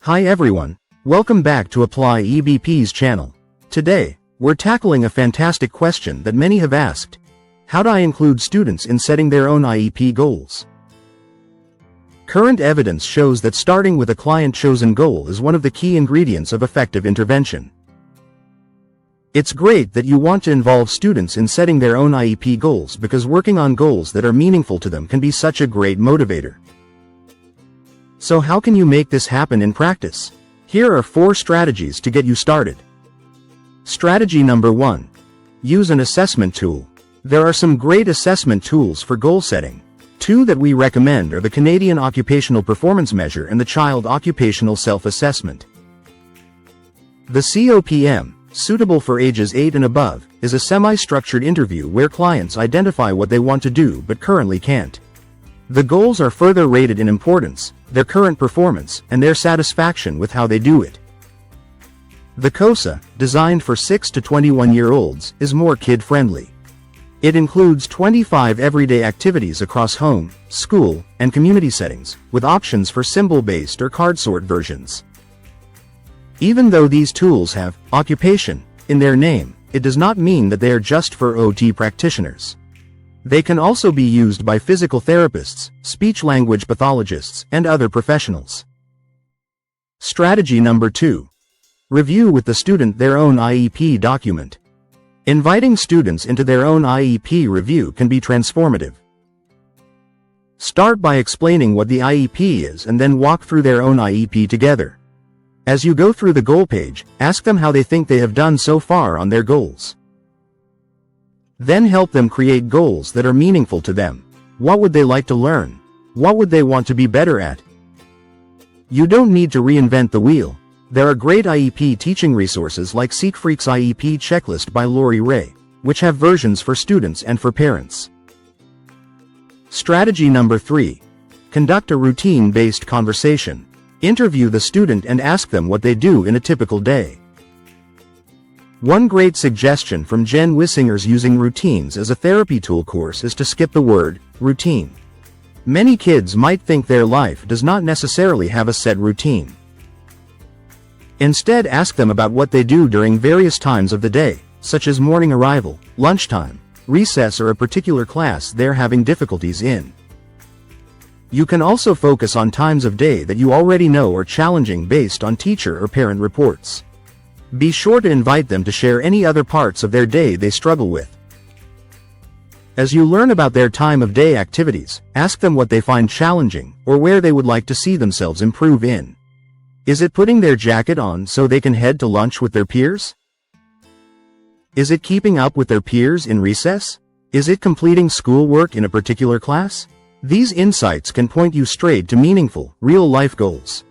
Hi everyone, welcome back to Apply EBP's channel. Today, we're tackling a fantastic question that many have asked. How do I include students in setting their own IEP goals? Current evidence shows that starting with a client-chosen goal is one of the key ingredients of effective intervention. It's great that you want to involve students in setting their own IEP goals because working on goals that are meaningful to them can be such a great motivator. So how can you make this happen in practice? Here are 4 strategies to get you started. Strategy number 1. Use an assessment tool. There are some great assessment tools for goal setting. 2 that we recommend are the Canadian Occupational Performance Measure and the Child Occupational Self-Assessment. The COPM, suitable for ages 8 and above, is a semi-structured interview where clients identify what they want to do but currently can't. The goals are further rated in importance, their current performance, and their satisfaction with how they do it. The COSA, designed for 6 to 21-year-olds, is more kid-friendly. It includes 25 everyday activities across home, school, and community settings, with options for symbol-based or card-sort versions. Even though these tools have occupation in their name, it does not mean that they are just for OT practitioners. They can also be used by physical therapists, speech-language pathologists, and other professionals. Strategy number 2. Review with the student their own IEP document. Inviting students into their own IEP review can be transformative. Start by explaining what the IEP is and then walk through their own IEP together. As you go through the goal page, ask them how they think they have done so far on their goals. Then help them create goals that are meaningful to them. What would they like to learn? What would they want to be better at? You don't need to reinvent the wheel. There are great IEP teaching resources like SeekFreak's IEP Checklist by Lori Ray, which have versions for students and for parents. Strategy number 3. Conduct a routine-based conversation. Interview the student and ask them what they do in a typical day. One great suggestion from Jen Wissinger's Using Routines as a Therapy Tool course is to skip the word routine. Many kids might think their life does not necessarily have a set routine. Instead, ask them about what they do during various times of the day, such as morning arrival, lunchtime, recess, or a particular class they're having difficulties in. You can also focus on times of day that you already know are challenging based on teacher or parent reports. Be sure to invite them to share any other parts of their day they struggle with. As you learn about their time of day activities, ask them what they find challenging or where they would like to see themselves improve in. Is it putting their jacket on so they can head to lunch with their peers? Is it keeping up with their peers in recess? Is it completing schoolwork in a particular class? These insights can point you straight to meaningful, real-life goals.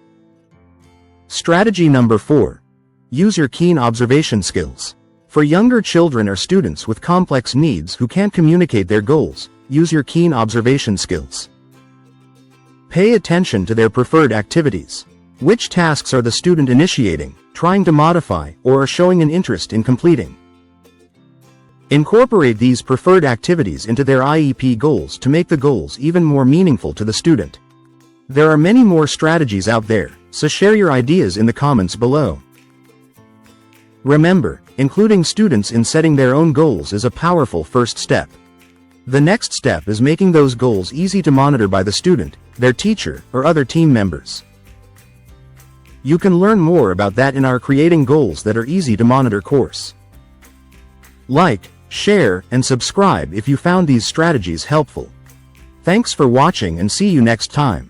Strategy number 4. Use your keen observation skills. For younger children or students with complex needs who can't communicate their goals, use your keen observation skills. Pay attention to their preferred activities. Which tasks are the student initiating, trying to modify, or are showing an interest in completing? Incorporate these preferred activities into their IEP goals to make the goals even more meaningful to the student. There are many more strategies out there, so share your ideas in the comments below. Remember, including students in setting their own goals is a powerful first step. The next step is making those goals easy to monitor by the student, their teacher, or other team members. You can learn more about that in our Creating Goals That Are Easy to Monitor course. Like, share, and subscribe if you found these strategies helpful. Thanks for watching and see you next time.